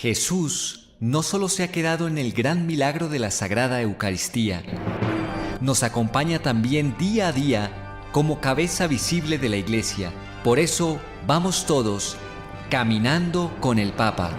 Jesús no solo se ha quedado en el gran milagro de la Sagrada Eucaristía, nos acompaña también día a día como cabeza visible de la Iglesia. Por eso vamos todos caminando con el Papa.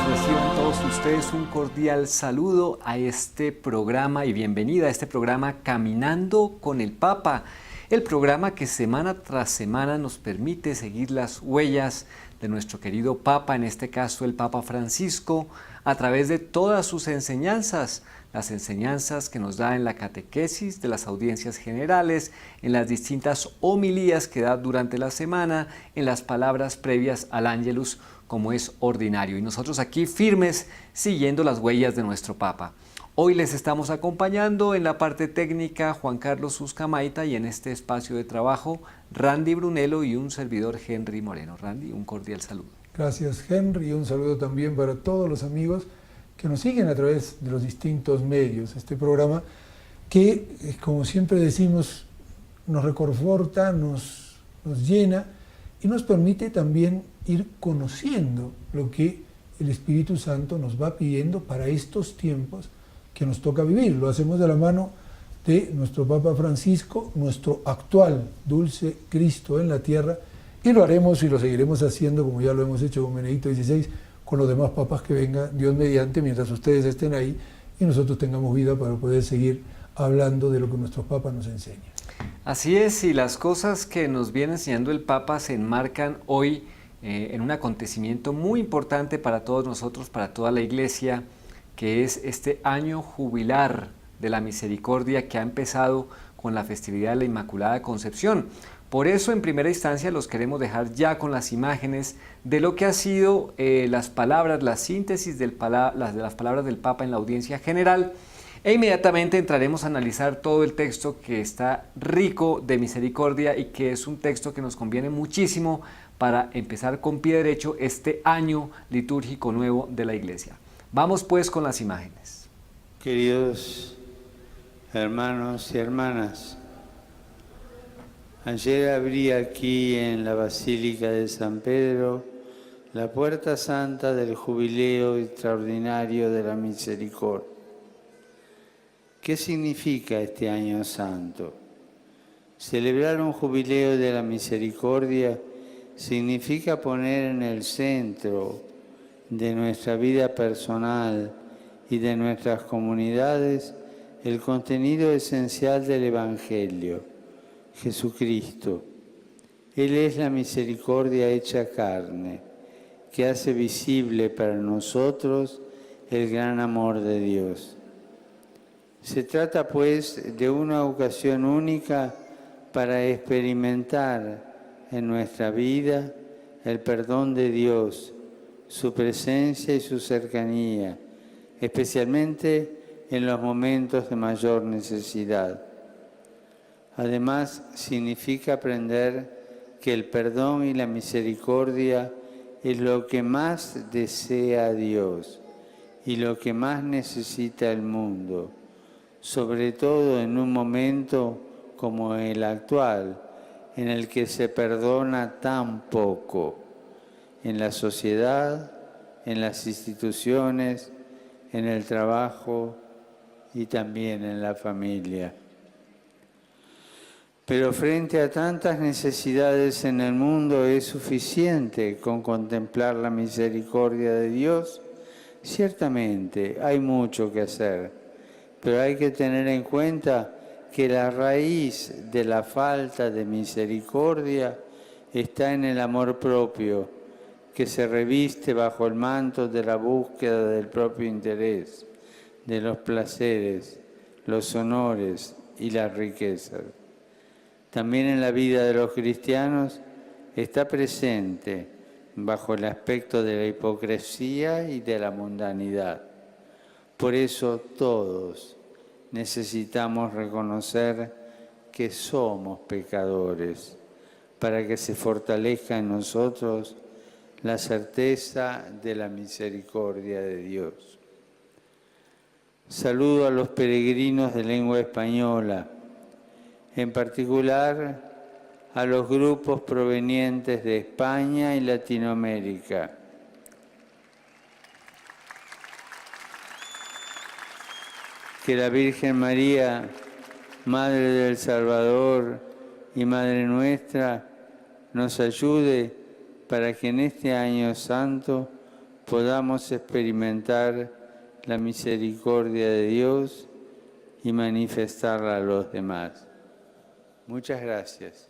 Reciban todos ustedes un cordial saludo a este programa y bienvenida a este programa Caminando con el Papa, el programa que semana tras semana nos permite seguir las huellas de nuestro querido Papa, en este caso el Papa Francisco, a través de todas sus enseñanzas, las enseñanzas que nos da en la catequesis de las audiencias generales, en las distintas homilías que da durante la semana, en las palabras previas al Ángelus, como es ordinario. Y nosotros aquí firmes, siguiendo las huellas de nuestro Papa. Hoy les estamos acompañando en la parte técnica Juan Carlos Uzcamaita y en este espacio de trabajo Randy Brunello y un servidor Henry Moreno. Randy, un cordial saludo. Gracias, Henry, y un saludo también para todos los amigos que nos siguen a través de los distintos medios. Este programa que, como siempre decimos, nos reconforta, nos llena y nos permite también ir conociendo lo que el Espíritu Santo nos va pidiendo para estos tiempos que nos toca vivir. Lo hacemos de la mano de nuestro Papa Francisco, nuestro actual dulce Cristo en la tierra, y lo haremos y lo seguiremos haciendo como ya lo hemos hecho con Benedicto XVI, con los demás papas que vengan, Dios mediante, mientras ustedes estén ahí y nosotros tengamos vida para poder seguir hablando de lo que nuestros papas nos enseñan. Así es, y las cosas que nos viene enseñando el Papa se enmarcan hoy en un acontecimiento muy importante para todos nosotros, para toda la Iglesia, que es este año jubilar de la misericordia que ha empezado con la festividad de la Inmaculada Concepción. Por eso, en primera instancia, los queremos dejar ya con las imágenes de lo que ha sido las palabras, la síntesis de las palabras del Papa en la audiencia general, e inmediatamente entraremos a analizar todo el texto, que está rico de misericordia y que es un texto que nos conviene muchísimo para empezar con pie derecho este año litúrgico nuevo de la Iglesia. Vamos pues con las imágenes. Queridos hermanos y hermanas, ayer abrí aquí en la Basílica de San Pedro la puerta santa del Jubileo Extraordinario de la Misericordia. ¿Qué significa este año santo? Celebrar un Jubileo de la Misericordia significa poner en el centro de nuestra vida personal y de nuestras comunidades el contenido esencial del Evangelio, Jesucristo. Él es la misericordia hecha carne, que hace visible para nosotros el gran amor de Dios. Se trata, pues, de una ocasión única para experimentar en nuestra vida el perdón de Dios, su presencia y su cercanía, especialmente en los momentos de mayor necesidad. Además, significa aprender que el perdón y la misericordia es lo que más desea Dios y lo que más necesita el mundo, sobre todo en un momento como el actual, en el que se perdona tan poco, en la sociedad, en las instituciones, en el trabajo y también en la familia. Pero frente a tantas necesidades en el mundo, ¿es suficiente con contemplar la misericordia de Dios? Ciertamente, hay mucho que hacer. Pero hay que tener en cuenta que la raíz de la falta de misericordia está en el amor propio, que se reviste bajo el manto de la búsqueda del propio interés, de los placeres, los honores y las riquezas. También en la vida de los cristianos está presente bajo el aspecto de la hipocresía y de la mundanidad. Por eso todos necesitamos reconocer que somos pecadores, para que se fortalezca en nosotros la certeza de la misericordia de Dios. Saludo a los peregrinos de lengua española, en particular a los grupos provenientes de España y Latinoamérica. Que la Virgen María, Madre del Salvador y Madre nuestra, nos ayude para que en este año santo podamos experimentar la misericordia de Dios y manifestarla a los demás. Muchas gracias.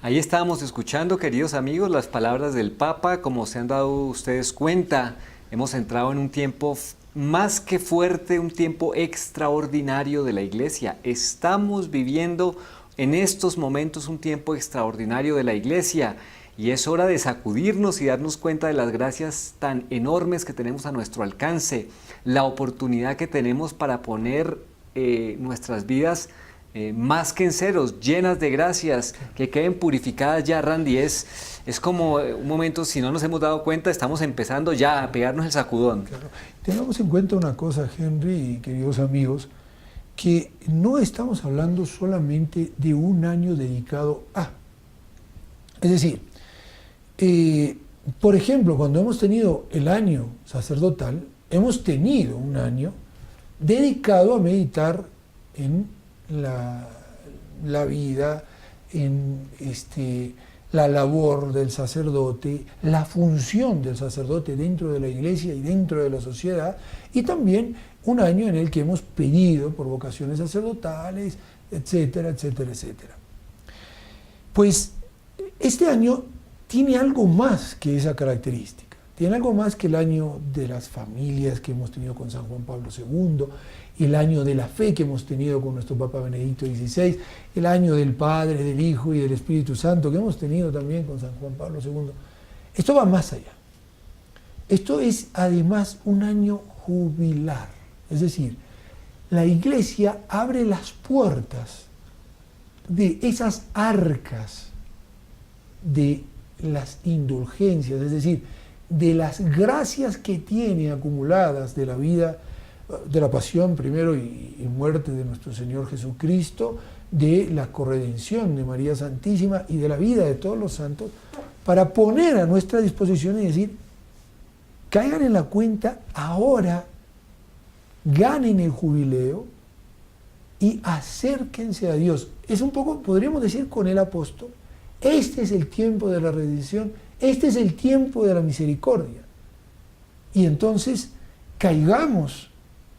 Ahí estábamos escuchando, queridos amigos, las palabras del Papa. Como se han dado ustedes cuenta, hemos entrado en un tiempo más que fuerte, un tiempo extraordinario de la Iglesia. Estamos viviendo en estos momentos un tiempo extraordinario de la Iglesia y es hora de sacudirnos y darnos cuenta de las gracias tan enormes que tenemos a nuestro alcance, la oportunidad que tenemos para poner nuestras vidas más que en ceros, llenas de gracias, que queden purificadas ya, Randy. Es como un momento, si no nos hemos dado cuenta, estamos empezando ya a pegarnos el sacudón. Claro. Tengamos en cuenta una cosa, Henry y queridos amigos, que no estamos hablando solamente de un año dedicado a. Es decir, por ejemplo, cuando hemos tenido el año sacerdotal, hemos tenido un año dedicado a meditar en la vida, en la labor del sacerdote, la función del sacerdote dentro de la Iglesia y dentro de la sociedad, y también un año en el que hemos pedido por vocaciones sacerdotales, etcétera, etcétera, etcétera. Pues este año tiene algo más que esa característica, tiene algo más que el año de las familias que hemos tenido con San Juan Pablo II, el año de la fe que hemos tenido con nuestro Papa Benedicto XVI, el año del Padre, del Hijo y del Espíritu Santo que hemos tenido también con San Juan Pablo II. Esto va más allá. Esto es además un año jubilar, es decir, la Iglesia abre las puertas de esas arcas de las indulgencias, es decir, de las gracias que tiene acumuladas de la vida, de la pasión primero y muerte de nuestro Señor Jesucristo, de la corredención de María Santísima y de la vida de todos los santos, para poner a nuestra disposición y decir, caigan en la cuenta ahora, ganen el jubileo y acérquense a Dios. Es un poco, podríamos decir con el apóstol, este es el tiempo de la redención, este es el tiempo de la misericordia. Y entonces caigamos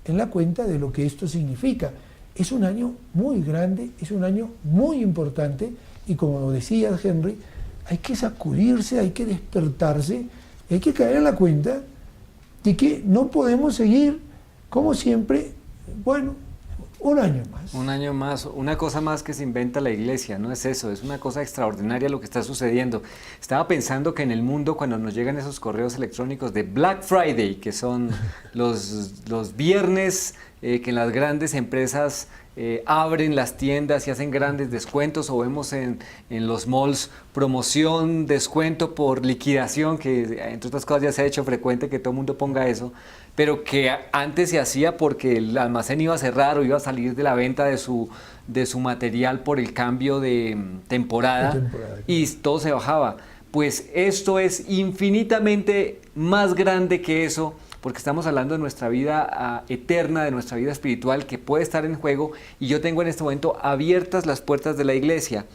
en la cuenta de lo que esto significa. Es un año muy grande, es un año muy importante y como decías, Henry, hay que sacudirse, hay que despertarse, hay que caer en la cuenta de que no podemos seguir como siempre, bueno, un año más. Un año más, una cosa más que se inventa la Iglesia, no es eso, es una cosa extraordinaria lo que está sucediendo. Estaba pensando que en el mundo, cuando nos llegan esos correos electrónicos de Black Friday, que son los viernes que en las grandes empresas abren las tiendas y hacen grandes descuentos, o vemos en los malls promoción, descuento por liquidación, que entre otras cosas ya se ha hecho frecuente que todo el mundo ponga eso, pero que antes se hacía porque el almacén iba a cerrar o iba a salir de la venta de su material por el cambio de temporada, y todo se bajaba. Pues esto es infinitamente más grande que eso, porque estamos hablando de nuestra vida eterna, de nuestra vida espiritual que puede estar en juego, y yo tengo en este momento abiertas las puertas de la Iglesia.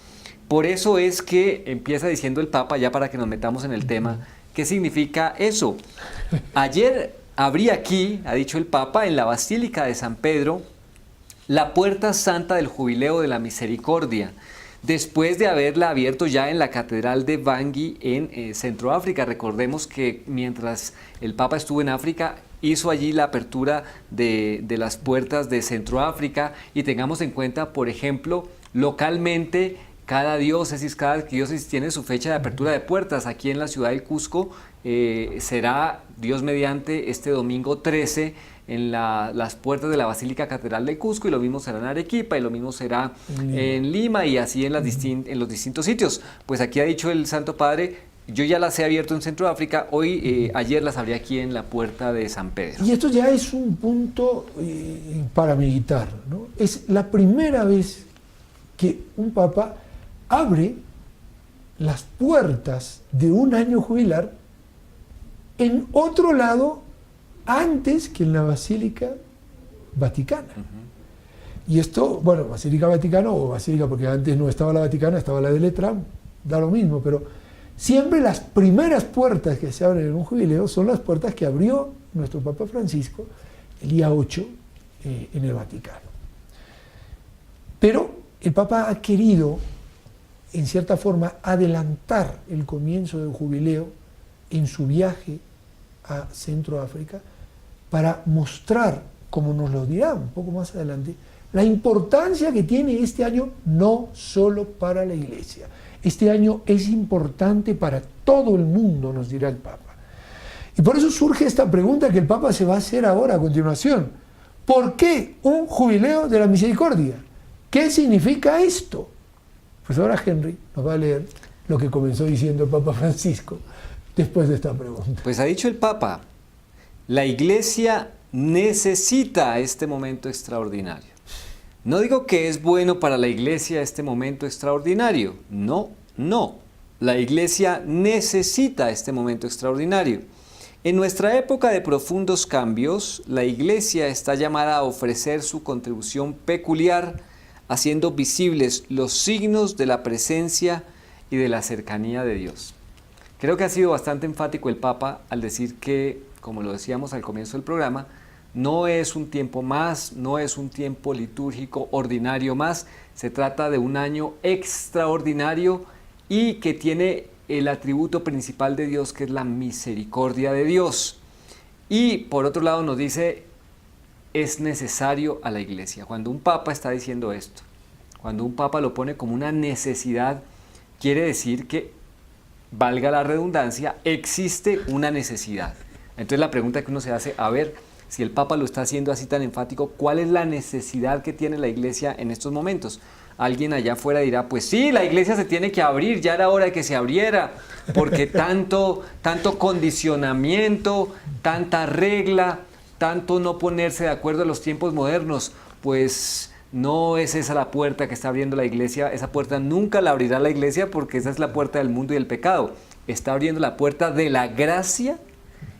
Por eso es que empieza diciendo el Papa, ya para que nos metamos en el tema, ¿qué significa eso? Ayer abrí aquí, ha dicho el Papa, en la Basílica de San Pedro, la puerta santa del Jubileo de la Misericordia, después de haberla abierto ya en la Catedral de Bangui en Centroáfrica. Recordemos que mientras el Papa estuvo en África, hizo allí la apertura de las puertas de Centroáfrica, y tengamos en cuenta, por ejemplo, localmente, cada diócesis tiene su fecha de apertura de puertas. Aquí en la ciudad del Cusco será, Dios mediante, este domingo 13, las puertas de la Basílica Catedral de Cusco, y lo mismo será en Arequipa, y lo mismo será en Lima, y así en los distintos sitios. Pues aquí ha dicho el Santo Padre, yo ya las he abierto en Centro África, ayer las abrí aquí en la puerta de San Pedro. Y esto ya es un punto paramilitar, ¿no? Es la primera vez que un papa abre las puertas de un año jubilar en otro lado antes que en la Basílica Vaticana. Y esto, bueno, Basílica Vaticana o Basílica, porque antes no estaba la Vaticana, estaba la de Letrán, da lo mismo, pero siempre las primeras puertas que se abren en un jubileo son las puertas que abrió nuestro Papa Francisco el día 8 en el Vaticano. Pero el Papa ha querido, en cierta forma, adelantar el comienzo del jubileo en su viaje a Centro África para mostrar, como nos lo dirá un poco más adelante, la importancia que tiene este año no solo para la Iglesia. Este año es importante para todo el mundo, nos dirá el Papa. Y por eso surge esta pregunta que el Papa se va a hacer ahora a continuación. ¿Por qué un jubileo de la misericordia? ¿Qué significa esto? Pues ahora Henry nos va a leer lo que comenzó diciendo el Papa Francisco después de esta pregunta. Pues ha dicho el Papa, la Iglesia necesita este momento extraordinario. No digo que es bueno para la Iglesia este momento extraordinario. No. La Iglesia necesita este momento extraordinario. En nuestra época de profundos cambios, la Iglesia está llamada a ofrecer su contribución peculiar, haciendo visibles los signos de la presencia y de la cercanía de Dios. Creo que ha sido bastante enfático el Papa al decir que, como lo decíamos al comienzo del programa, no es un tiempo más, no es un tiempo litúrgico ordinario más, se trata de un año extraordinario y que tiene el atributo principal de Dios, que es la misericordia de Dios. Y por otro lado nos dice, es necesario a la Iglesia. Cuando un Papa está diciendo esto, cuando un Papa lo pone como una necesidad, quiere decir que, valga la redundancia, existe una necesidad. Entonces la pregunta que uno se hace, a ver, si el Papa lo está haciendo así tan enfático, ¿cuál es la necesidad que tiene la Iglesia en estos momentos? Alguien allá afuera dirá, pues sí, la Iglesia se tiene que abrir, ya era hora de que se abriera, porque tanto condicionamiento, tanta regla, tanto no ponerse de acuerdo a los tiempos modernos, pues no es esa la puerta que está abriendo la Iglesia, esa puerta nunca la abrirá la Iglesia porque esa es la puerta del mundo y del pecado. Está abriendo la puerta de la gracia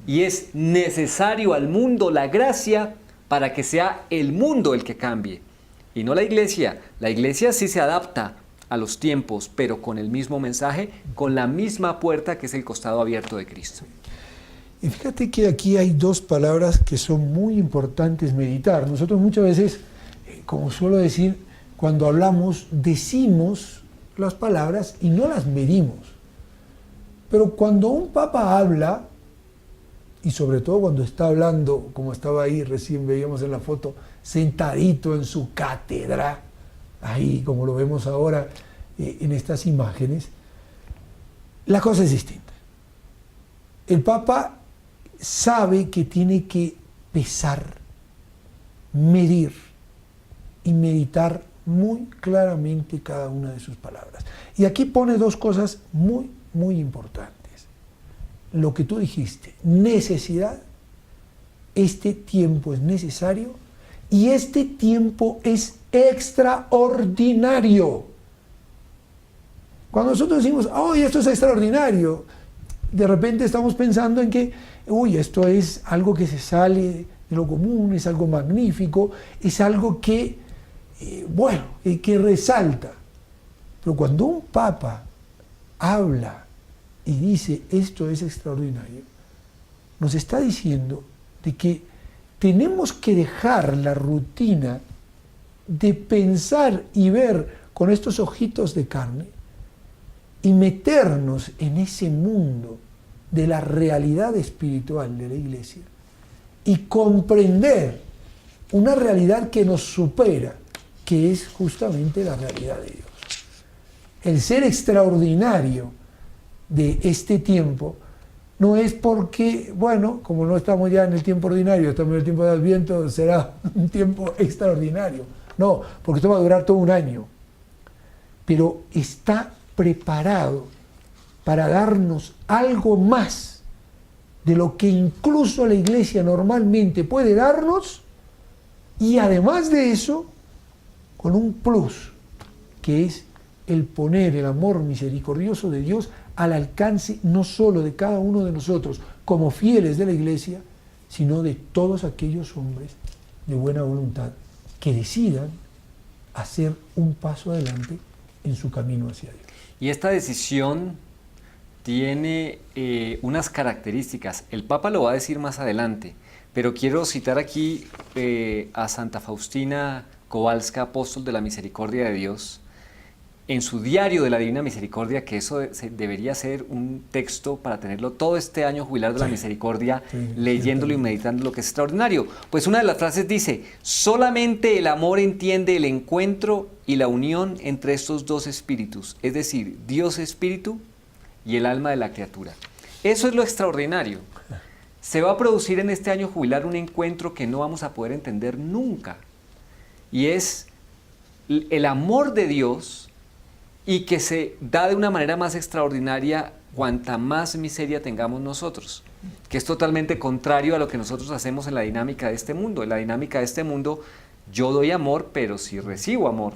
y es necesario al mundo la gracia para que sea el mundo el que cambie y no la Iglesia. La Iglesia sí se adapta a los tiempos, pero con el mismo mensaje, con la misma puerta que es el costado abierto de Cristo. Y fíjate que aquí hay dos palabras que son muy importantes meditar. Nosotros muchas veces, como suelo decir, cuando hablamos, decimos las palabras y no las medimos. Pero cuando un papa habla, y sobre todo cuando está hablando, como estaba ahí, recién veíamos en la foto, sentadito en su cátedra, ahí como lo vemos ahora en estas imágenes, la cosa es distinta. El Papa sabe que tiene que pesar, medir y meditar muy claramente cada una de sus palabras. Y aquí pone dos cosas muy, muy importantes. Lo que tú dijiste, necesidad, este tiempo es necesario y este tiempo es extraordinario. Cuando nosotros decimos, ¡oh, esto es extraordinario!, de repente estamos pensando en que, uy, esto es algo que se sale de lo común, es algo magnífico, es algo que, que resalta. Pero cuando un papa habla y dice, esto es extraordinario, nos está diciendo de que tenemos que dejar la rutina de pensar y ver con estos ojitos de carne y meternos en ese mundo de la realidad espiritual de la Iglesia y comprender una realidad que nos supera, que es justamente la realidad de Dios. El ser extraordinario de este tiempo no es porque, bueno, como no estamos ya en el tiempo ordinario, estamos en el tiempo de Adviento, será un tiempo extraordinario. No, porque esto va a durar todo un año. Pero está preparado para darnos algo más de lo que incluso la Iglesia normalmente puede darnos, y además de eso, con un plus, que es el poner el amor misericordioso de Dios al alcance no solo de cada uno de nosotros como fieles de la Iglesia, sino de todos aquellos hombres de buena voluntad que decidan hacer un paso adelante en su camino hacia Dios. Y esta decisión tiene unas características. El Papa lo va a decir más adelante, pero quiero citar aquí a Santa Faustina Kowalska, apóstol de la Misericordia de Dios, en su diario de la Divina Misericordia, que eso debería ser un texto para tenerlo todo este año jubilar de la Misericordia, leyéndolo y meditándolo, que es extraordinario. Pues una de las frases dice: solamente el amor entiende el encuentro y la unión entre estos dos espíritus, es decir, Dios Espíritu y el alma de la criatura. Eso es lo extraordinario. Se va a producir en este año jubilar un encuentro que no vamos a poder entender nunca, y es el amor de Dios, y que se da de una manera más extraordinaria cuanta más miseria tengamos nosotros, que es totalmente contrario a lo que nosotros hacemos en la dinámica de este mundo. En la dinámica de este mundo, yo doy amor, pero si recibo amor.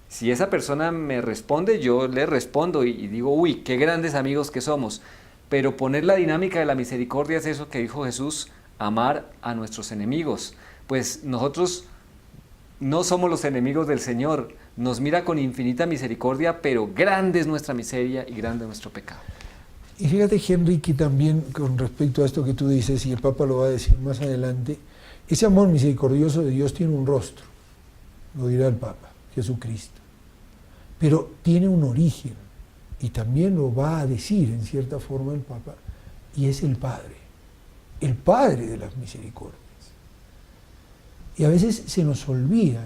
Si esa persona me responde, yo le respondo y digo, uy, qué grandes amigos que somos. Pero poner la dinámica de la misericordia es eso que dijo Jesús: amar a nuestros enemigos. Pues nosotros no somos los enemigos del Señor, nos mira con infinita misericordia, pero grande es nuestra miseria y grande es nuestro pecado. Y fíjate, Henry, que también con respecto a esto que tú dices, y el Papa lo va a decir más adelante, ese amor misericordioso de Dios tiene un rostro, lo dirá el Papa, Jesucristo, pero tiene un origen, y también lo va a decir en cierta forma el Papa, y es el Padre de las misericordias. Y a veces se nos olvida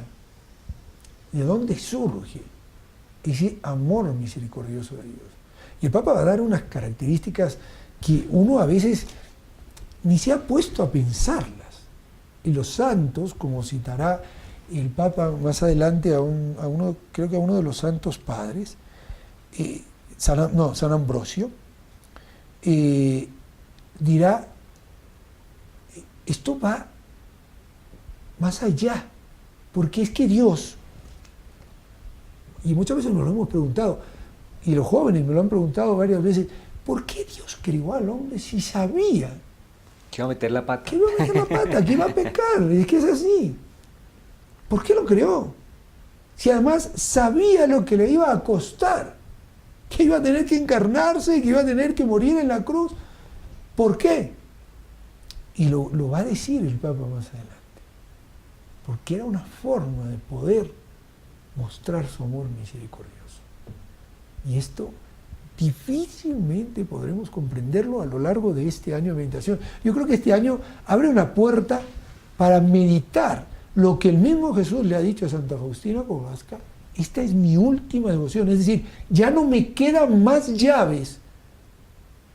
de dónde surge ese amor misericordioso de Dios. Y el Papa va a dar unas características que uno a veces ni se ha puesto a pensarlas. Y los santos, como citará el Papa más adelante creo que a uno de los santos padres, San Ambrosio, dirá, esto va más allá, porque es que Dios, y muchas veces nos lo hemos preguntado, y los jóvenes me lo han preguntado varias veces, ¿por qué Dios creó al hombre si sabía que iba a meter la pata? Que iba a meter la pata, que iba a pecar, es que es así. ¿Por qué lo creó? Si además sabía lo que le iba a costar, que iba a tener que encarnarse, que iba a tener que morir en la cruz. ¿Por qué? Y lo va a decir el Papa más adelante. Porque era una forma de poder mostrar su amor misericordioso. Y esto difícilmente podremos comprenderlo a lo largo de este año de meditación. Yo creo que este año abre una puerta para meditar lo que el mismo Jesús le ha dicho a Santa Faustina Kowalska: esta es mi última devoción, es decir, ya no me quedan más llaves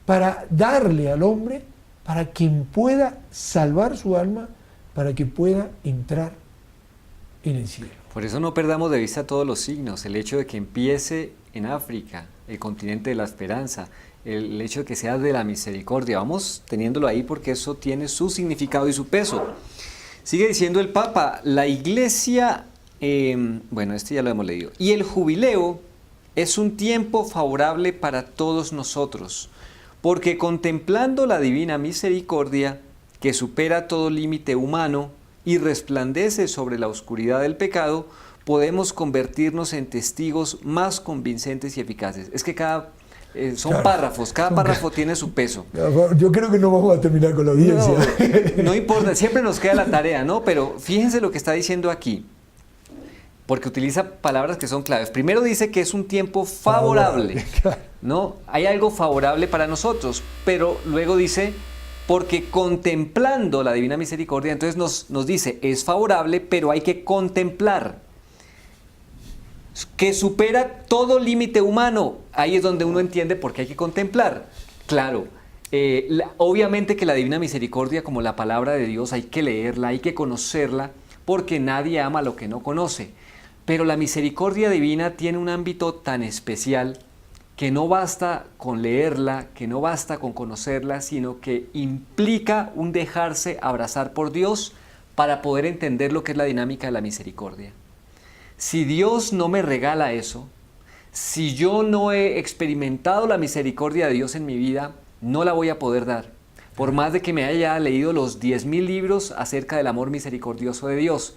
para darle al hombre para que pueda salvar su alma, para que pueda entrar en el cielo. Por eso no perdamos de vista todos los signos, el hecho de que empiece en África, el continente de la esperanza, el hecho de que sea de la misericordia, vamos teniéndolo ahí porque eso tiene su significado y su peso. Sigue diciendo el Papa, la Iglesia, bueno, este ya lo hemos leído, y el jubileo es un tiempo favorable para todos nosotros, porque contemplando la divina misericordia, que supera todo límite humano y resplandece sobre la oscuridad del pecado, podemos convertirnos en testigos más convincentes y eficaces. Es que son claro, párrafos, cada párrafo tiene su peso. Yo creo que no vamos a terminar con la audiencia. No importa, siempre nos queda la tarea, ¿no? Pero fíjense lo que está diciendo aquí, porque utiliza palabras que son claves. Primero dice que es un tiempo favorable, ¿no? Hay algo favorable para nosotros, pero luego dice, porque contemplando la divina misericordia, entonces nos dice, es favorable, pero hay que contemplar, que supera todo límite humano. Ahí es donde uno entiende por qué hay que contemplar. Claro, Obviamente que la Divina Misericordia, como la palabra de Dios, hay que leerla, hay que conocerla, porque nadie ama lo que no conoce. Pero la misericordia divina tiene un ámbito tan especial que no basta con leerla, que no basta con conocerla, sino que implica un dejarse abrazar por Dios para poder entender lo que es la dinámica de la misericordia. Si Dios no me regala eso, si yo no he experimentado la misericordia de Dios en mi vida, no la voy a poder dar. Por más de que me haya leído los 10.000 libros acerca del amor misericordioso de Dios.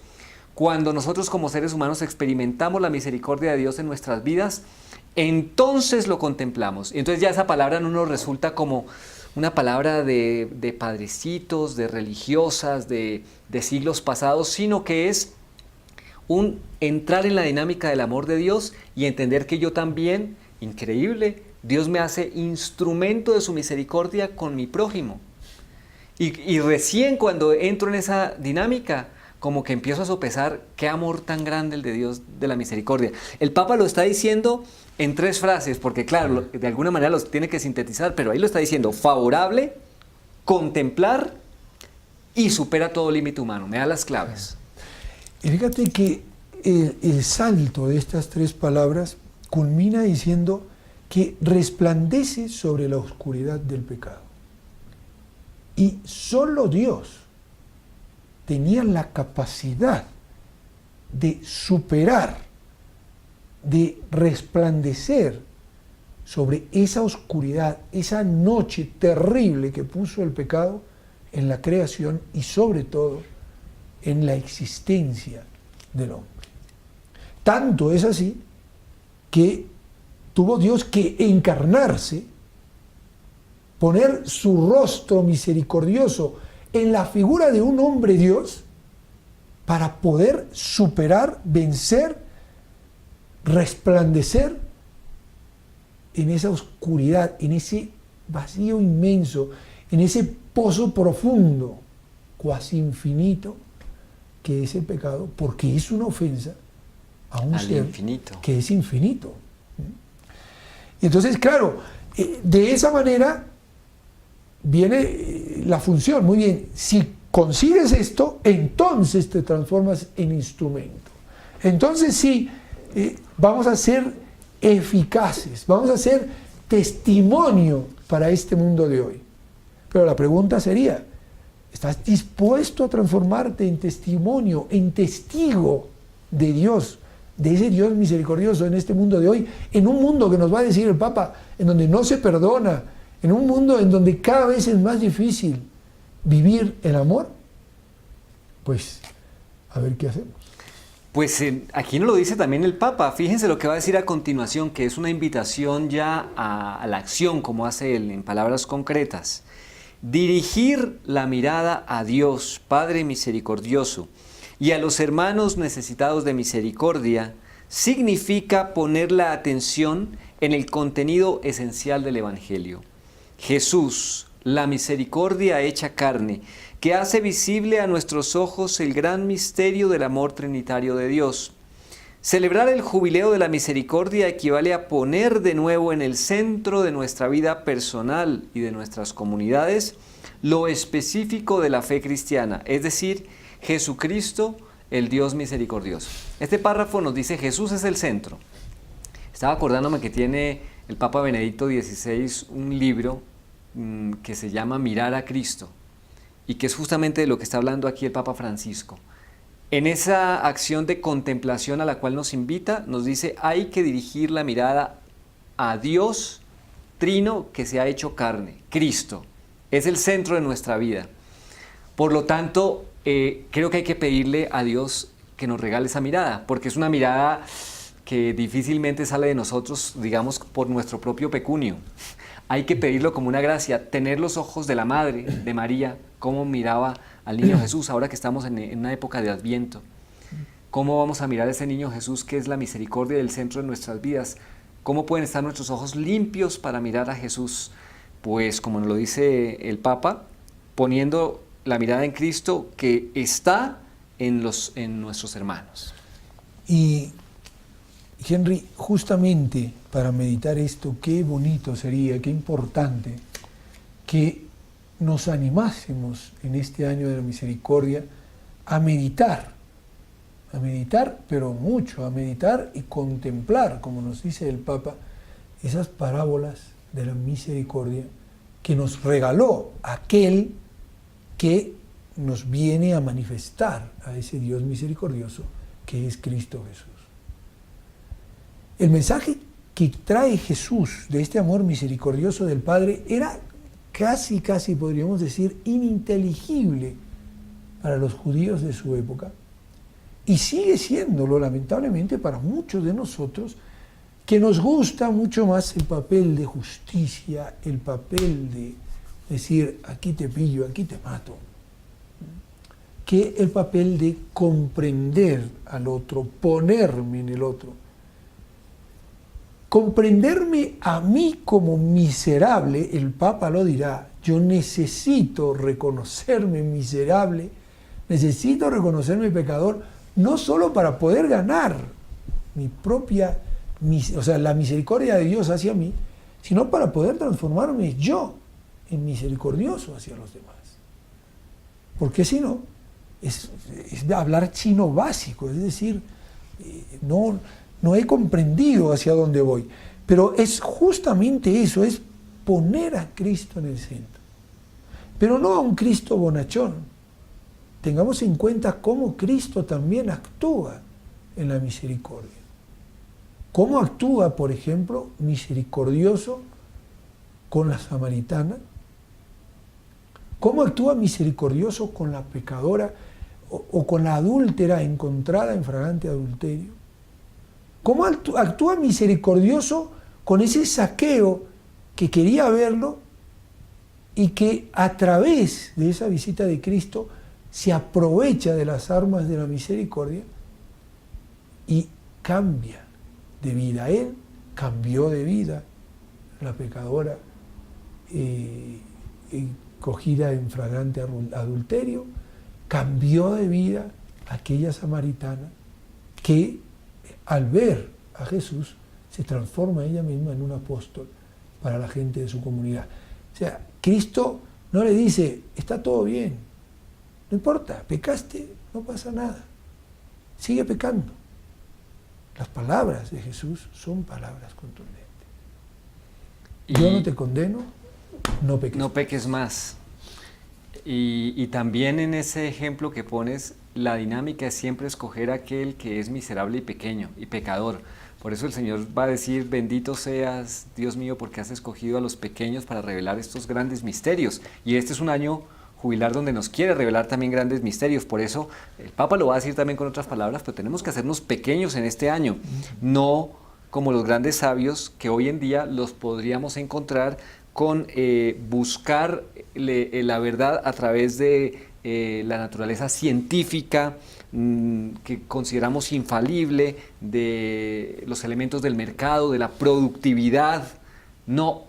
Cuando nosotros como seres humanos experimentamos la misericordia de Dios en nuestras vidas, entonces lo contemplamos. Entonces ya esa palabra no nos resulta como una palabra de padrecitos, de religiosas, de siglos pasados, sino que es un entrar en la dinámica del amor de Dios y entender que yo también, increíble, Dios me hace instrumento de su misericordia con mi prójimo. Y recién cuando entro en esa dinámica, como que empiezo a sopesar qué amor tan grande el de Dios de la misericordia. El Papa lo está diciendo en 3 frases, porque claro, de alguna manera los tiene que sintetizar, pero ahí lo está diciendo: favorable, contemplar y supera todo límite humano. Me da las claves. Y fíjate que el salto de estas 3 palabras culmina diciendo que resplandece sobre la oscuridad del pecado. Y solo Dios tenía la capacidad de superar, de resplandecer sobre esa oscuridad, esa noche terrible que puso el pecado en la creación y sobre todo en la existencia del hombre. Tanto es así que tuvo Dios que encarnarse, poner su rostro misericordioso en la figura de un hombre Dios para poder superar, vencer, resplandecer en esa oscuridad, en ese vacío inmenso, en ese pozo profundo, cuasi infinito, que es el pecado, porque es una ofensa a un ser infinito, que es infinito. Y entonces, claro, de esa manera viene la función. Muy bien, si consigues esto, entonces te transformas en instrumento. Entonces sí, vamos a ser eficaces, vamos a ser testimonio para este mundo de hoy. Pero la pregunta sería: ¿estás dispuesto a transformarte en testimonio, en testigo de Dios, de ese Dios misericordioso en este mundo de hoy, en un mundo que nos va a decir el Papa, en donde no se perdona, en un mundo en donde cada vez es más difícil vivir el amor? Pues, a ver qué hacemos. Pues aquí nos lo dice también el Papa. Fíjense lo que va a decir a continuación, que es una invitación ya a la acción, como hace él, en palabras concretas. Dirigir la mirada a Dios, Padre misericordioso, y a los hermanos necesitados de misericordia, significa poner la atención en el contenido esencial del Evangelio. Jesús, la misericordia hecha carne, que hace visible a nuestros ojos el gran misterio del amor trinitario de Dios. Celebrar el jubileo de la misericordia equivale a poner de nuevo en el centro de nuestra vida personal y de nuestras comunidades lo específico de la fe cristiana, es decir, Jesucristo, el Dios misericordioso. Este párrafo nos dice: Jesús es el centro. Estaba acordándome que tiene el Papa Benedicto XVI un libro que se llama Mirar a Cristo, y que es justamente de lo que está hablando aquí el Papa Francisco. En esa acción de contemplación a la cual nos invita, nos dice: hay que dirigir la mirada a Dios trino que se ha hecho carne, Cristo. Es el centro de nuestra vida. Por lo tanto, creo que hay que pedirle a Dios que nos regale esa mirada, porque es una mirada que difícilmente sale de nosotros, digamos, por nuestro propio pecunio. Hay que pedirlo como una gracia, tener los ojos de la Madre, de María, cómo miraba al niño Jesús, ahora que estamos en una época de Adviento. ¿Cómo vamos a mirar a ese niño Jesús que es la misericordia del centro de nuestras vidas? ¿Cómo pueden estar nuestros ojos limpios para mirar a Jesús? Pues, como nos lo dice el Papa, poniendo la mirada en Cristo que está en nuestros hermanos. Y, Henry, justamente para meditar esto, qué bonito sería, qué importante que nos animásemos en este año de la misericordia a meditar, pero mucho, a meditar y contemplar, como nos dice el Papa, esas parábolas de la misericordia que nos regaló aquel que nos viene a manifestar a ese Dios misericordioso que es Cristo Jesús. El mensaje que trae Jesús de este amor misericordioso del Padre era casi podríamos decir ininteligible para los judíos de su época y sigue siéndolo lamentablemente para muchos de nosotros que nos gusta mucho más el papel de justicia, el papel de decir aquí te pillo, aquí te mato, que el papel de comprender al otro, ponerme en el otro. Comprenderme a mí como miserable, el Papa lo dirá, yo necesito reconocerme miserable, necesito reconocerme pecador, no solo para poder ganar mi propia, la misericordia de Dios hacia mí, sino para poder transformarme yo en misericordioso hacia los demás. Porque si no, es hablar chino básico, es decir, no he comprendido hacia dónde voy. Pero es justamente eso, es poner a Cristo en el centro. Pero no a un Cristo bonachón. Tengamos en cuenta cómo Cristo también actúa en la misericordia. Cómo actúa, por ejemplo, misericordioso con la samaritana. Cómo actúa misericordioso con la pecadora o con la adúltera encontrada en flagrante adulterio. ¿Cómo actúa misericordioso con ese Zaqueo que quería verlo y que a través de esa visita de Cristo se aprovecha de las armas de la misericordia y cambia de vida? Él cambió de vida, la pecadora cogida en flagrante adulterio, cambió de vida aquella samaritana que al ver a Jesús se transforma ella misma en un apóstol para la gente de su comunidad. O sea, Cristo no le dice, está todo bien, no importa, pecaste, no pasa nada, sigue pecando. Las palabras de Jesús son palabras contundentes. Yo no te condeno, no peques. No peques más. Y también en ese ejemplo que pones, la dinámica es siempre escoger a aquel que es miserable y pequeño y pecador. Por eso el Señor va a decir, bendito seas, Dios mío, porque has escogido a los pequeños para revelar estos grandes misterios. Y este es un año jubilar donde nos quiere revelar también grandes misterios. Por eso el Papa lo va a decir también con otras palabras, pero tenemos que hacernos pequeños en este año, no como los grandes sabios que hoy en día los podríamos encontrar con buscar la verdad a través de la naturaleza científica que consideramos infalible, de los elementos del mercado, de la productividad. No,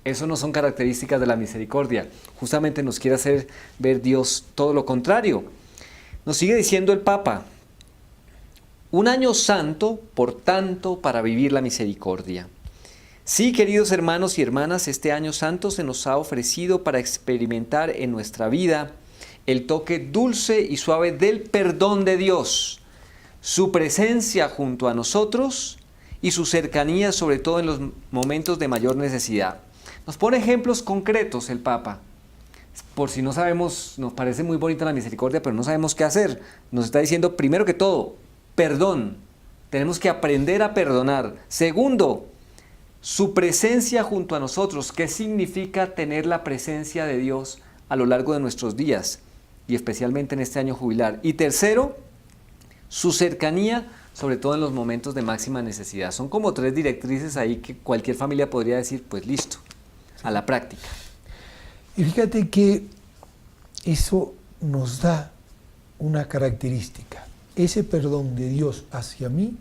eso no son características de la misericordia. Justamente nos quiere hacer ver Dios todo lo contrario. Nos sigue diciendo el Papa, un año santo, por tanto, para vivir la misericordia. Sí, queridos hermanos y hermanas, este año santo se nos ha ofrecido para experimentar en nuestra vida el toque dulce y suave del perdón de Dios, su presencia junto a nosotros y su cercanía, sobre todo en los momentos de mayor necesidad. Nos pone ejemplos concretos el Papa. Por si no sabemos, nos parece muy bonita la misericordia, pero no sabemos qué hacer. Nos está diciendo, primero que todo, perdón. Tenemos que aprender a perdonar. Segundo, su presencia junto a nosotros. ¿Qué significa tener la presencia de Dios a lo largo de nuestros días? Y especialmente en este año jubilar. Y tercero, su cercanía, sobre todo en los momentos de máxima necesidad. Son como 3 directrices ahí que cualquier familia podría decir, pues listo, a la práctica. Y fíjate que eso nos da una característica. Ese perdón de Dios hacia mí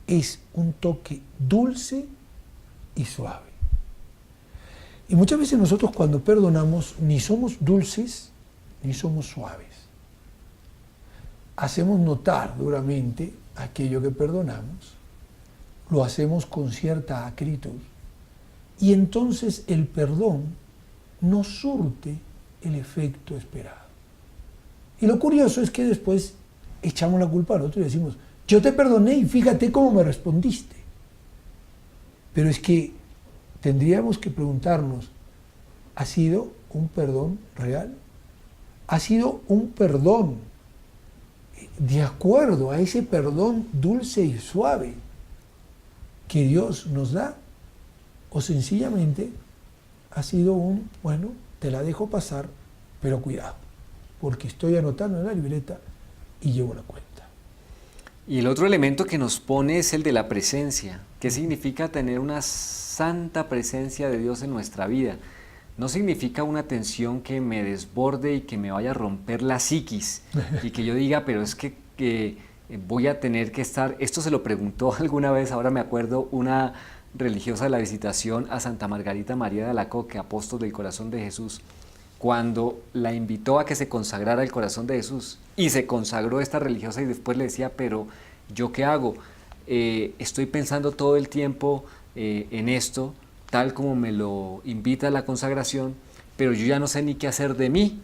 es un toque dulce y suave. Y muchas veces nosotros cuando perdonamos ni somos dulces ni somos suaves. Hacemos notar duramente aquello que perdonamos, lo hacemos con cierta acritud y entonces el perdón no surte el efecto esperado. Y lo curioso es que después echamos la culpa al otro y decimos, yo te perdoné y fíjate cómo me respondiste. Pero es que tendríamos que preguntarnos, ¿ha sido un perdón real? ¿Ha sido un perdón de acuerdo a ese perdón dulce y suave que Dios nos da? ¿O sencillamente ha sido un, bueno, te la dejo pasar, pero cuidado, porque estoy anotando en la libreta y llevo la cuenta? Y el otro elemento que nos pone es el de la presencia. ¿Qué significa tener una santa presencia de Dios en nuestra vida? No significa una tensión que me desborde y que me vaya a romper la psiquis y que yo diga, pero es que voy a tener que estar... Esto se lo preguntó alguna vez, ahora me acuerdo, una religiosa de la Visitación a Santa Margarita María de Alacoque, apóstol del Corazón de Jesús, cuando la invitó a que se consagrara el Corazón de Jesús, y se consagró esta religiosa, y después le decía, pero ¿yo qué hago? Estoy pensando todo el tiempo en esto, tal como me lo invita la consagración, pero yo ya no sé ni qué hacer de mí.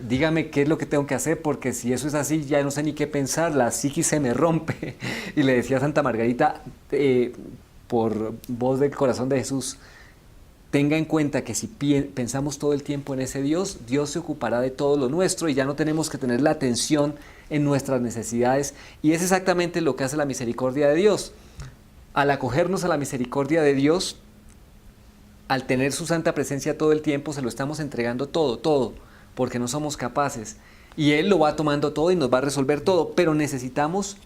Dígame qué es lo que tengo que hacer, porque si eso es así, ya no sé ni qué pensar, la psiquis se me rompe. Y le decía a Santa Margarita, por voz del Corazón de Jesús, tenga en cuenta que si pensamos todo el tiempo en ese Dios, Dios se ocupará de todo lo nuestro y ya no tenemos que tener la atención en nuestras necesidades. Y es exactamente lo que hace la misericordia de Dios. Al acogernos a la misericordia de Dios, al tener su santa presencia todo el tiempo, se lo estamos entregando todo, porque no somos capaces. Y Él lo va tomando todo y nos va a resolver todo, pero necesitamos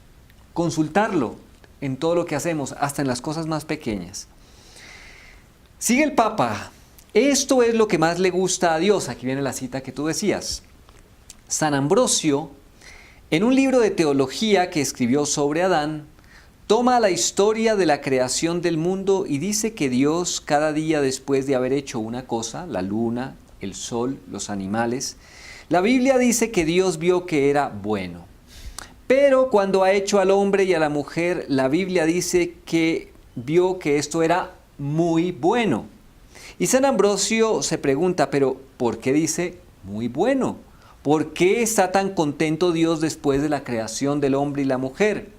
consultarlo en todo lo que hacemos, hasta en las cosas más pequeñas. Sigue el Papa. Esto es lo que más le gusta a Dios. Aquí viene la cita que tú decías. San Ambrosio, en un libro de teología que escribió sobre Adán, toma la historia de la creación del mundo y dice que Dios, cada día después de haber hecho una cosa, la luna, el sol, los animales, la Biblia dice que Dios vio que era bueno. Pero cuando ha hecho al hombre y a la mujer, la Biblia dice que vio que esto era muy bueno. Y San Ambrosio se pregunta, pero ¿por qué dice muy bueno? ¿Por qué está tan contento Dios después de la creación del hombre y la mujer?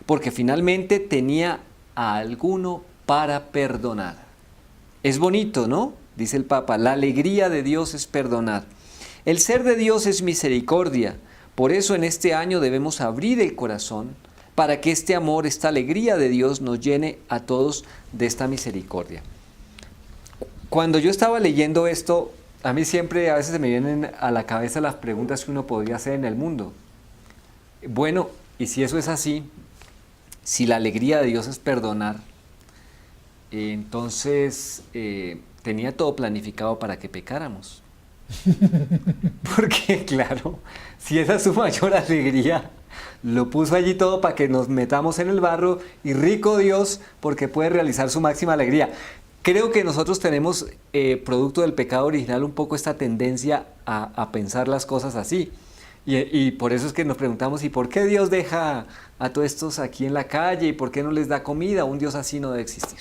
Porque finalmente tenía a alguno para perdonar. Es bonito, ¿no? Dice el Papa, la alegría de Dios es perdonar. El ser de Dios es misericordia. Por eso en este año debemos abrir el corazón para que este amor, esta alegría de Dios nos llene a todos de esta misericordia. Cuando yo estaba leyendo esto, a mí siempre a veces se me vienen a la cabeza las preguntas que uno podría hacer en el mundo. Bueno, y si eso es así, si la alegría de Dios es perdonar, entonces tenía todo planificado para que pecáramos. Porque claro, si esa es su mayor alegría, lo puso allí todo para que nos metamos en el barro, y rico Dios porque puede realizar su máxima alegría. Creo que nosotros tenemos, producto del pecado original, un poco esta tendencia a pensar las cosas así. Y por eso es que nos preguntamos, ¿y por qué Dios deja a todos estos aquí en la calle? ¿Y por qué no les da comida? Un Dios así no debe existir.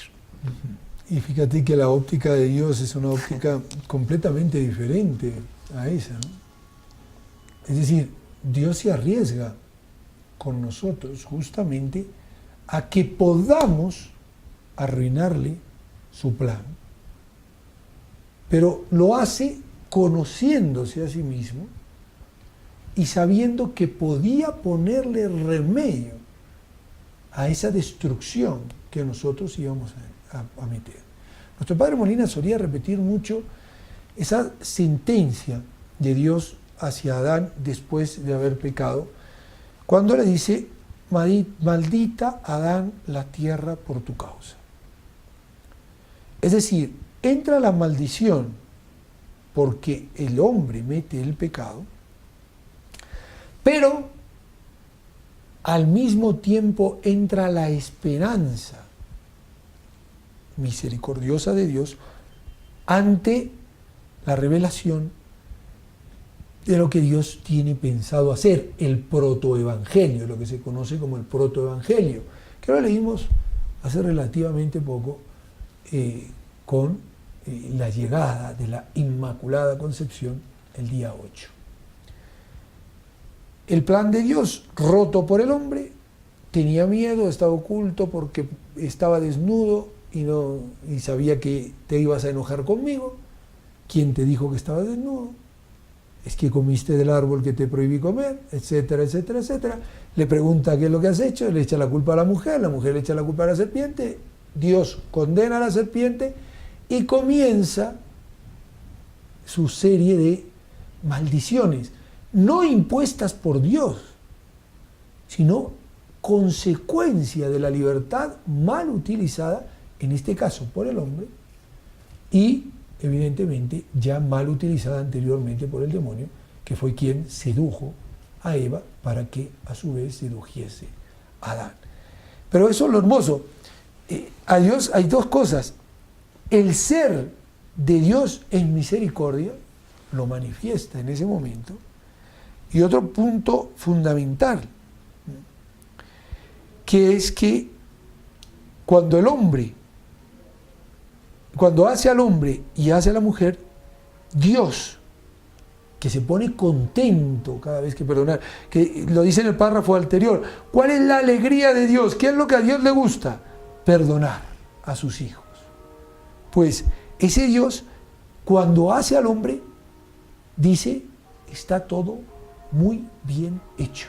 Y fíjate que la óptica de Dios es una óptica completamente diferente a esa, ¿no? Es decir, Dios se arriesga con nosotros justamente a que podamos arruinarle su plan. Pero lo hace conociéndose a sí mismo y sabiendo que podía ponerle remedio a esa destrucción que nosotros íbamos a meter. Nuestro padre Molina solía repetir mucho esa sentencia de Dios hacia Adán después de haber pecado, cuando le dice, maldita Adán la tierra por tu causa. Es decir, entra la maldición porque el hombre mete el pecado, pero al mismo tiempo entra la esperanza misericordiosa de Dios ante la revelación de lo que Dios tiene pensado hacer, el protoevangelio, lo que se conoce como el protoevangelio, que lo leímos hace relativamente poco con la llegada de la Inmaculada Concepción el día 8. El plan de Dios, roto por el hombre, tenía miedo, estaba oculto porque estaba desnudo y sabía que te ibas a enojar conmigo. ¿Quién te dijo que estaba desnudo? Es que comiste del árbol que te prohibí comer, etcétera, etcétera, etcétera. Le pregunta qué es lo que has hecho, le echa la culpa a la mujer le echa la culpa a la serpiente, Dios condena a la serpiente y comienza su serie de maldiciones, no impuestas por Dios, sino consecuencia de la libertad mal utilizada, en este caso por el hombre, y evidentemente ya mal utilizada anteriormente por el demonio, que fue quien sedujo a Eva para que a su vez sedujese a Adán. Pero eso es lo hermoso. A Dios hay dos cosas. El ser de Dios en misericordia lo manifiesta en ese momento. Y otro punto fundamental, que es que cuando hace al hombre y hace a la mujer, Dios, que se pone contento cada vez que perdonar, que lo dice en el párrafo anterior, ¿cuál es la alegría de Dios? ¿Qué es lo que a Dios le gusta? Perdonar a sus hijos. Pues ese Dios, cuando hace al hombre, dice, está todo muy bien hecho.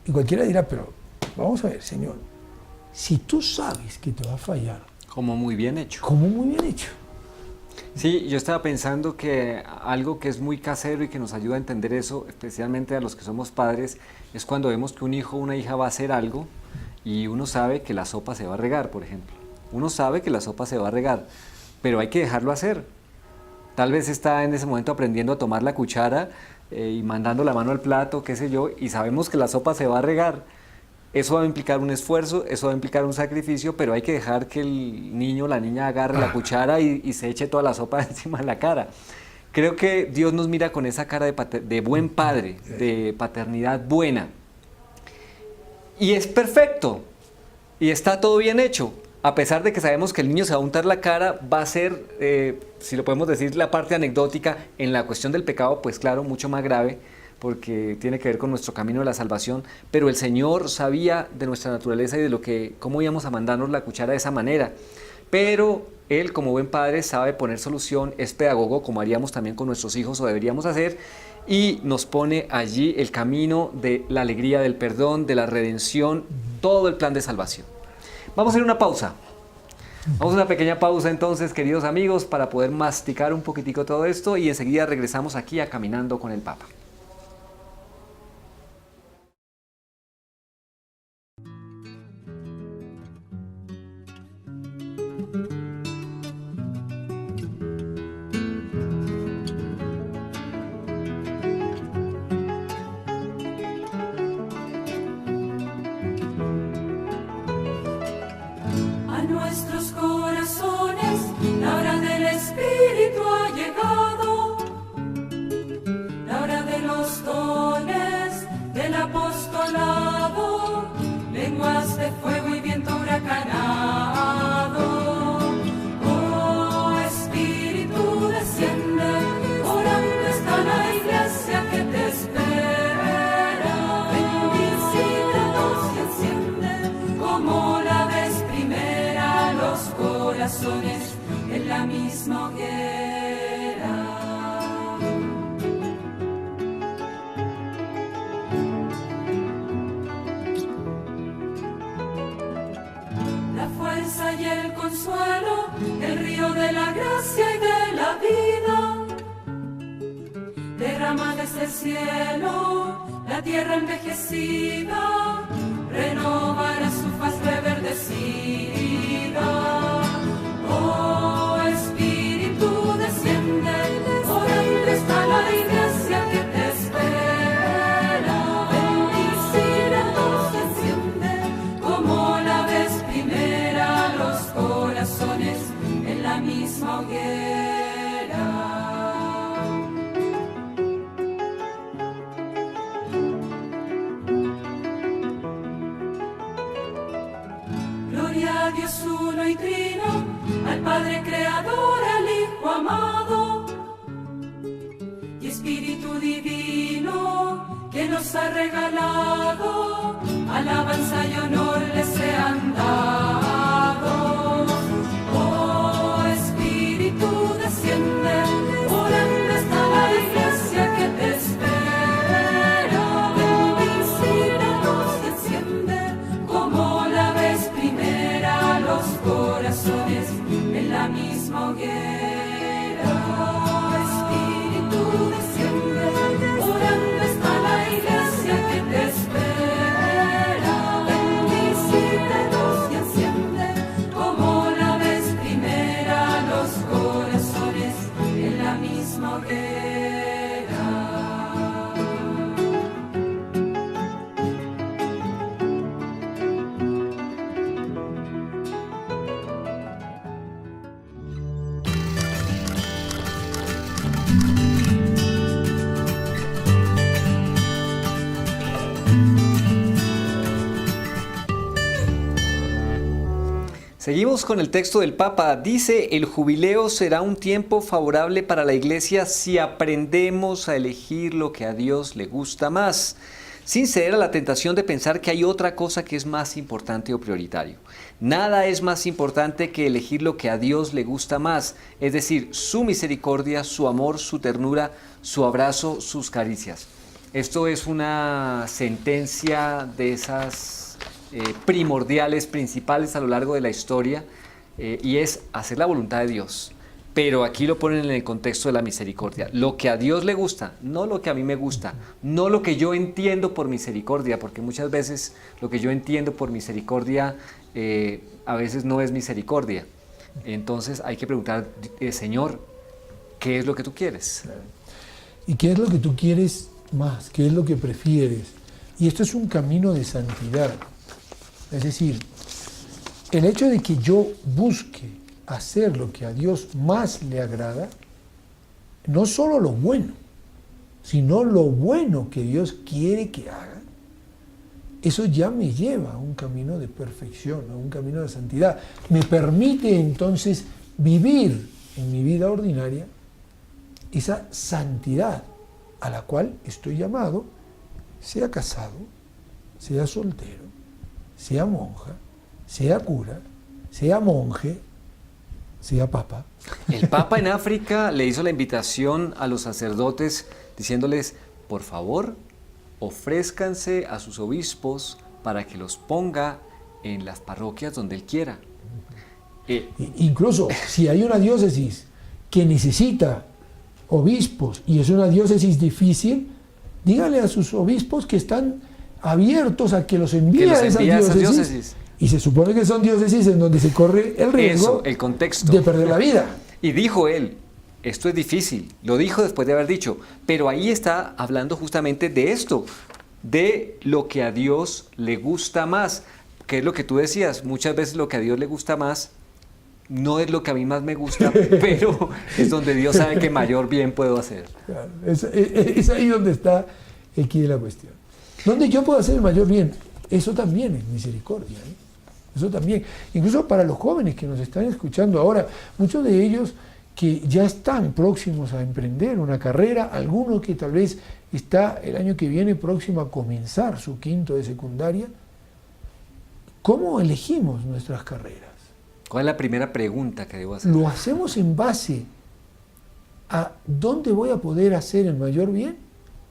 Y cualquiera dirá, pero vamos a ver, Señor, si tú sabes que te va a fallar, como muy bien hecho. Como muy bien hecho. Sí, yo estaba pensando que algo que es muy casero y que nos ayuda a entender eso, especialmente a los que somos padres, es cuando vemos que un hijo o una hija va a hacer algo y uno sabe que la sopa se va a regar, por ejemplo. Uno sabe que la sopa se va a regar, pero hay que dejarlo hacer. Tal vez está en ese momento aprendiendo a tomar la cuchara y mandando la mano al plato, qué sé yo, y sabemos que la sopa se va a regar. Eso va a implicar un esfuerzo, eso va a implicar un sacrificio, pero hay que dejar que el niño o la niña agarre la cuchara y se eche toda la sopa encima de la cara. Creo que Dios nos mira con esa cara de buen padre, de paternidad buena. Y es perfecto, y está todo bien hecho. A pesar de que sabemos que el niño se va a untar la cara, va a ser, si lo podemos decir, la parte anecdótica en la cuestión del pecado, pues claro, mucho más grave, porque tiene que ver con nuestro camino de la salvación, pero el Señor sabía de nuestra naturaleza y de cómo íbamos a mandarnos la cuchara de esa manera. Pero Él, como buen padre, sabe poner solución, es pedagogo, como haríamos también con nuestros hijos o deberíamos hacer, y nos pone allí el camino de la alegría, del perdón, de la redención, todo el plan de salvación. Vamos a ir a una pausa. Vamos a una pequeña pausa entonces, queridos amigos, para poder masticar un poquitico todo esto y enseguida regresamos aquí a Caminando con el Papa. En la misma hoguera. La fuerza y el consuelo, el río de la gracia y de la vida, derrama desde el cielo, la tierra envejecida, renovará su faz reverdecida. Oh Espíritu, desciende, orante está la iglesia que te espera. Bendícenos, enciende, como la vez primera, los corazones en la misma hoguera. Gloria a Dios uno y trino, al Padre nos ha regalado, alabanza y honor le sean dados. Oh Espíritu desciende, orando está la iglesia que te espera. Ven, visítanos y enciende, como la vez primera, los corazones en la misma hoguera. Espíritu desciende, orando está la iglesia que te espera. Ven, visítanos y enciende, como la vez primera, los corazones en la misma hoguera. Seguimos con el texto del Papa. Dice, el jubileo será un tiempo favorable para la Iglesia si aprendemos a elegir lo que a Dios le gusta más, sin ceder a la tentación de pensar que hay otra cosa que es más importante o prioritario. Nada es más importante que elegir lo que a Dios le gusta más, es decir, su misericordia, su amor, su ternura, su abrazo, sus caricias. Esto es una sentencia de esas primordiales, principales a lo largo de la historia, y es hacer la voluntad de Dios. Pero aquí lo ponen en el contexto de la misericordia. Lo que a Dios le gusta, no lo que a mí me gusta, no lo que yo entiendo por misericordia, porque muchas veces lo que yo entiendo por misericordia a veces no es misericordia. Entonces hay que preguntar, Señor, ¿qué es lo que tú quieres? ¿Y qué es lo que tú quieres más? ¿Qué es lo que prefieres? Y esto es un camino de santidad. Es decir, el hecho de que yo busque hacer lo que a Dios más le agrada, no solo lo bueno, sino lo bueno que Dios quiere que haga, eso ya me lleva a un camino de perfección, a un camino de santidad. Me permite entonces vivir en mi vida ordinaria esa santidad a la cual estoy llamado, sea casado, sea soltero, sea monja, sea cura, sea monje, sea papa. El Papa en África le hizo la invitación a los sacerdotes diciéndoles, por favor, ofrézcanse a sus obispos para que los ponga en las parroquias donde él quiera. Incluso si hay una diócesis que necesita obispos y es una diócesis difícil, díganle a sus obispos que están abiertos a que los envíe a esas diócesis. Y se supone que son diócesis en donde se corre el riesgo el contexto de perder la vida. Y dijo él, esto es difícil, lo dijo después de haber dicho, pero ahí está hablando justamente de esto, de lo que a Dios le gusta más, que es lo que tú decías, muchas veces lo que a Dios le gusta más no es lo que a mí más me gusta, pero es donde Dios sabe que mayor bien puedo hacer. Claro, es ahí donde está el quid de la cuestión. ¿Dónde yo puedo hacer el mayor bien? Eso también es misericordia, ¿eh? Eso también. Incluso para los jóvenes que nos están escuchando ahora, muchos de ellos que ya están próximos a emprender una carrera, alguno que tal vez está el año que viene próximo a comenzar su quinto de secundaria, ¿cómo elegimos nuestras carreras? ¿Cuál es la primera pregunta que debo hacer? ¿Lo hacemos en base a dónde voy a poder hacer el mayor bien?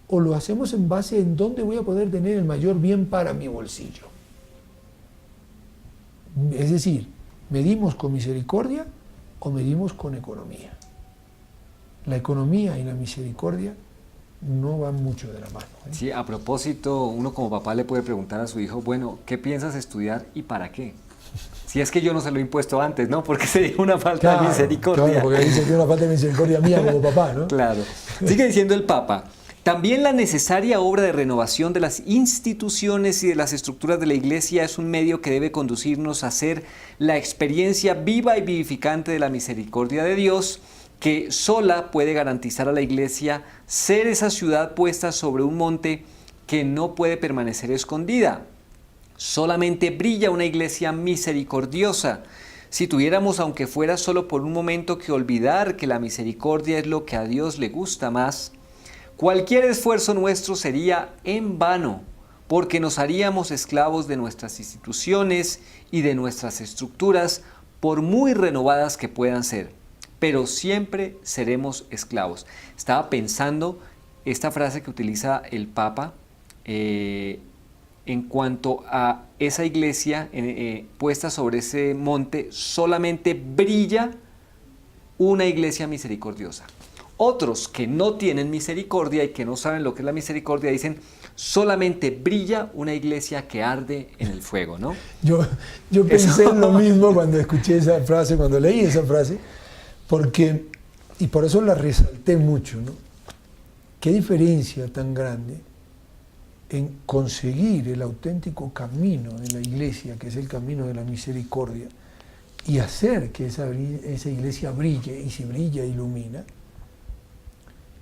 ¿O lo hacemos en base en dónde voy a poder tener el mayor bien para mi bolsillo? Es decir, ¿medimos con misericordia o medimos con economía? La economía y la misericordia no van mucho de la mano, ¿eh? Sí, a propósito, uno como papá le puede preguntar a su hijo, bueno, ¿qué piensas estudiar y para qué? Si es que yo no se lo he impuesto antes, ¿no? Porque sería una falta de misericordia. Claro, porque ahí sería una falta de misericordia mía como papá, ¿no? Claro. Sigue diciendo el Papa, también la necesaria obra de renovación de las instituciones y de las estructuras de la Iglesia es un medio que debe conducirnos a hacer la experiencia viva y vivificante de la misericordia de Dios, que sola puede garantizar a la Iglesia ser esa ciudad puesta sobre un monte que no puede permanecer escondida. Solamente brilla una Iglesia misericordiosa. Si tuviéramos, aunque fuera solo por un momento, que olvidar que la misericordia es lo que a Dios le gusta más, cualquier esfuerzo nuestro sería en vano, porque nos haríamos esclavos de nuestras instituciones y de nuestras estructuras, por muy renovadas que puedan ser, pero siempre seremos esclavos. Estaba pensando esta frase que utiliza el Papa en cuanto a esa iglesia puesta sobre ese monte, solamente brilla una iglesia misericordiosa. Otros que no tienen misericordia y que no saben lo que es la misericordia dicen, solamente brilla una iglesia que arde en el fuego, ¿no? Yo pensé en lo mismo cuando escuché esa frase, cuando leí esa frase, y por eso la resalté mucho, ¿no? Qué diferencia tan grande en conseguir el auténtico camino de la iglesia, que es el camino de la misericordia, y hacer que esa iglesia brille, y si brilla, ilumina.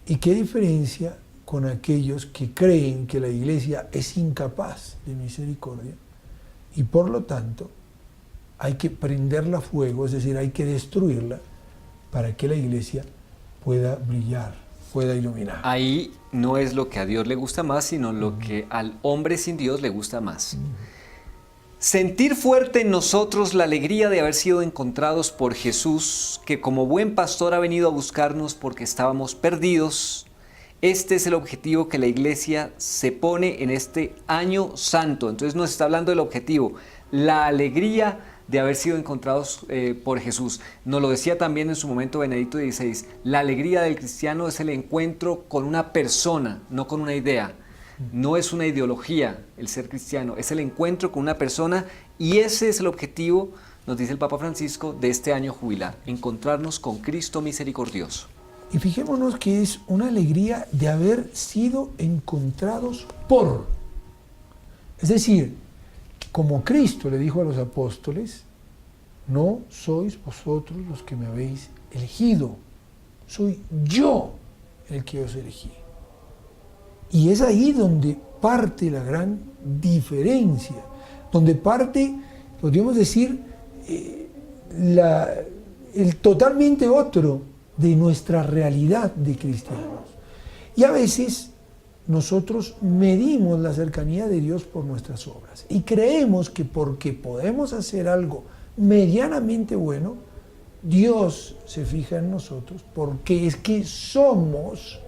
Y qué diferencia con aquellos que creen que la iglesia es incapaz de misericordia y por lo tanto hay que prenderla a fuego, es decir, hay que destruirla para que la iglesia pueda brillar, pueda iluminar. Ahí no es lo que a Dios le gusta más, sino lo que al hombre sin Dios le gusta más. Sentir fuerte en nosotros la alegría de haber sido encontrados por Jesús, que como buen pastor ha venido a buscarnos porque estábamos perdidos. Este es el objetivo que la iglesia se pone en este año santo. Entonces nos está hablando del objetivo, la alegría de haber sido encontrados por Jesús. Nos lo decía también en su momento Benedicto XVI, la alegría del cristiano es el encuentro con una persona, no con una idea. No es una ideología el ser cristiano, es el encuentro con una persona y ese es el objetivo, nos dice el Papa Francisco, de este año jubilar, encontrarnos con Cristo misericordioso. Y fijémonos que es una alegría de haber sido encontrados por. Es decir, como Cristo le dijo a los apóstoles, no sois vosotros los que me habéis elegido, soy yo el que os elegí. Y es ahí donde parte la gran diferencia, donde parte, podríamos decir, el totalmente otro de nuestra realidad de cristianos. Y a veces nosotros medimos la cercanía de Dios por nuestras obras y creemos que porque podemos hacer algo medianamente bueno, Dios se fija en nosotros porque es que somos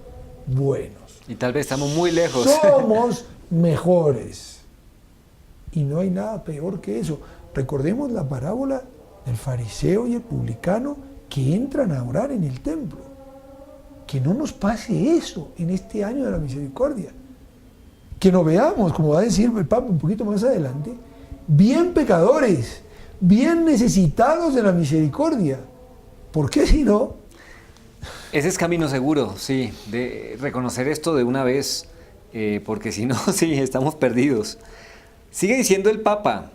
buenos. Y tal vez estamos muy lejos. Somos mejores. Y no hay nada peor que eso. Recordemos la parábola del fariseo y el publicano que entran a orar en el templo. Que no nos pase eso en este año de la misericordia. Que nos veamos, como va a decir el Papa un poquito más adelante, bien pecadores, bien necesitados de la misericordia. ¿Por qué si no? Ese es camino seguro, sí, de reconocer esto de una vez, porque si no, sí, estamos perdidos. Sigue diciendo el Papa,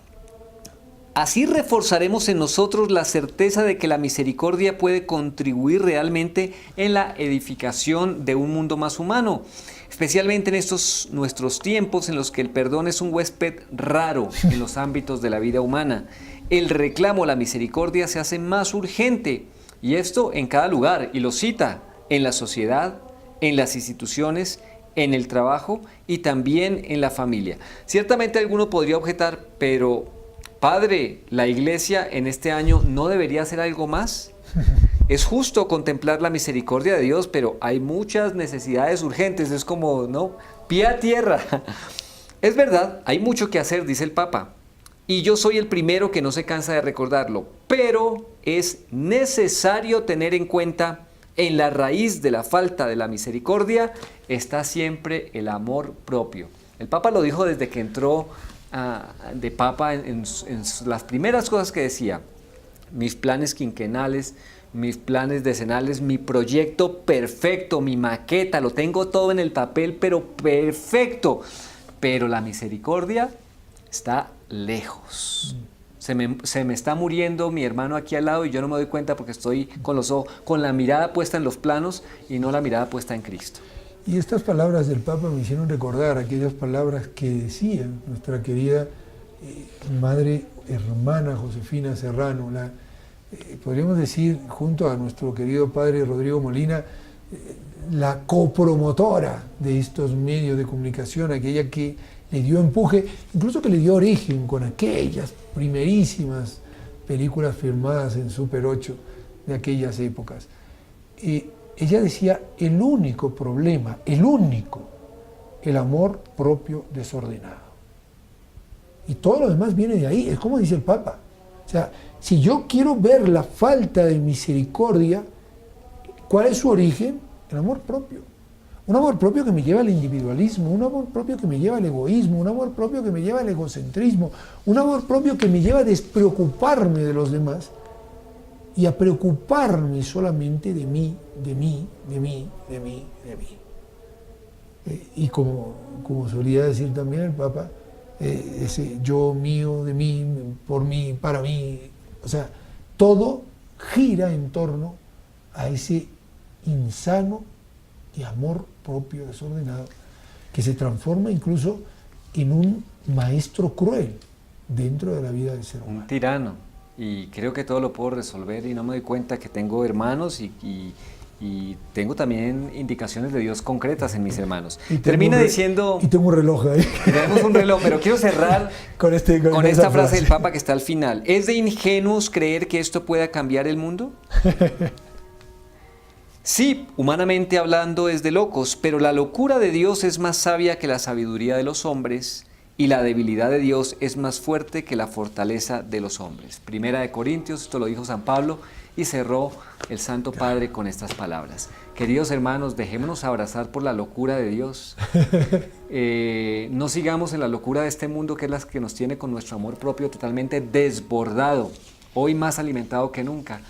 así reforzaremos en nosotros la certeza de que la misericordia puede contribuir realmente en la edificación de un mundo más humano, especialmente en estos nuestros tiempos en los que el perdón es un huésped raro en los ámbitos de la vida humana. El reclamo a la misericordia se hace más urgente. Y esto en cada lugar, y lo cita, en la sociedad, en las instituciones, en el trabajo y también en la familia. Ciertamente alguno podría objetar, pero padre, ¿la iglesia en este año no debería hacer algo más? Es justo contemplar la misericordia de Dios, pero hay muchas necesidades urgentes, es como, ¿no? Pie a tierra. Es verdad, hay mucho que hacer, dice el Papa. Y yo soy el primero que no se cansa de recordarlo, pero es necesario tener en cuenta, en la raíz de la falta de la misericordia, está siempre el amor propio. El Papa lo dijo desde que entró de Papa en las primeras cosas que decía, mis planes quinquenales, mis planes decenales, mi proyecto perfecto, mi maqueta, lo tengo todo en el papel, pero perfecto. Pero la misericordia está lejos. Se me está muriendo mi hermano aquí al lado y yo no me doy cuenta porque estoy con los ojos, con la mirada puesta en los planos y no la mirada puesta en Cristo. Y estas palabras del Papa me hicieron recordar aquellas palabras que decía nuestra querida madre hermana Josefina Serrano, podríamos decir junto a nuestro querido padre Rodrigo Molina, la copromotora de estos medios de comunicación, aquella que le dio empuje, incluso que le dio origen con aquellas primerísimas películas filmadas en Super 8 de aquellas épocas. Ella decía, el único problema, el amor propio desordenado. Y todo lo demás viene de ahí, es como dice el Papa. O sea, si yo quiero ver la falta de misericordia, ¿cuál es su origen? El amor propio. Un amor propio que me lleva al individualismo, un amor propio que me lleva al egoísmo, un amor propio que me lleva al egocentrismo, un amor propio que me lleva a despreocuparme de los demás y a preocuparme solamente de mí. Y como solía decir también el Papa, ese yo, mío, de mí, por mí, para mí, o sea, todo gira en torno a ese insano y amor propio desordenado que se transforma incluso en un maestro cruel dentro de la vida del ser humano. Un tirano. Y creo que todo lo puedo resolver y no me doy cuenta que tengo hermanos y tengo también indicaciones de Dios concretas en mis hermanos. Termina diciendo... Y tengo un reloj ahí. Tenemos un reloj, pero quiero cerrar con esta frase del Papa que está al final. ¿Es de ingenuos creer que esto pueda cambiar el mundo? Sí, humanamente hablando es de locos, pero la locura de Dios es más sabia que la sabiduría de los hombres y la debilidad de Dios es más fuerte que la fortaleza de los hombres. Primera de Corintios, esto lo dijo San Pablo y cerró el Santo Padre con estas palabras. Queridos hermanos, dejémonos abrazar por la locura de Dios. No sigamos en la locura de este mundo que es la que nos tiene con nuestro amor propio totalmente desbordado, hoy más alimentado que nunca.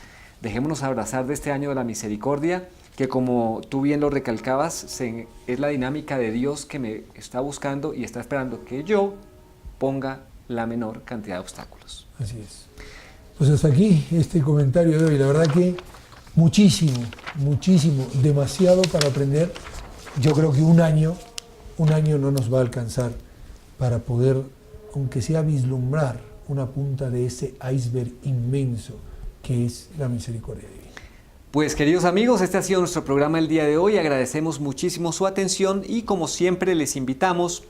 Dejémonos abrazar de este año de la misericordia, que como tú bien lo recalcabas, es la dinámica de Dios que me está buscando y está esperando que yo ponga la menor cantidad de obstáculos. Así es. Pues hasta aquí este comentario de hoy. La verdad que muchísimo, demasiado para aprender. Yo creo que un año no nos va a alcanzar para poder, aunque sea vislumbrar una punta de ese iceberg inmenso que es la misericordia divina. Pues queridos amigos, este ha sido nuestro programa el día de hoy. Agradecemos muchísimo su atención y como siempre les invitamos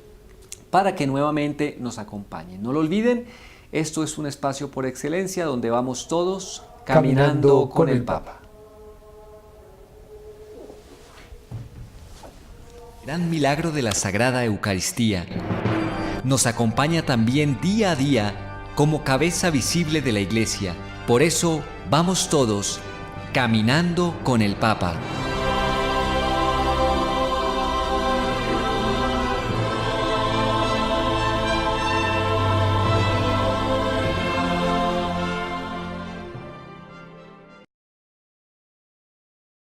para que nuevamente nos acompañen. No lo olviden, esto es un espacio por excelencia donde vamos todos caminando con el Papa. Gran milagro de la Sagrada Eucaristía nos acompaña también día a día como cabeza visible de la Iglesia. Por eso vamos todos caminando con el Papa.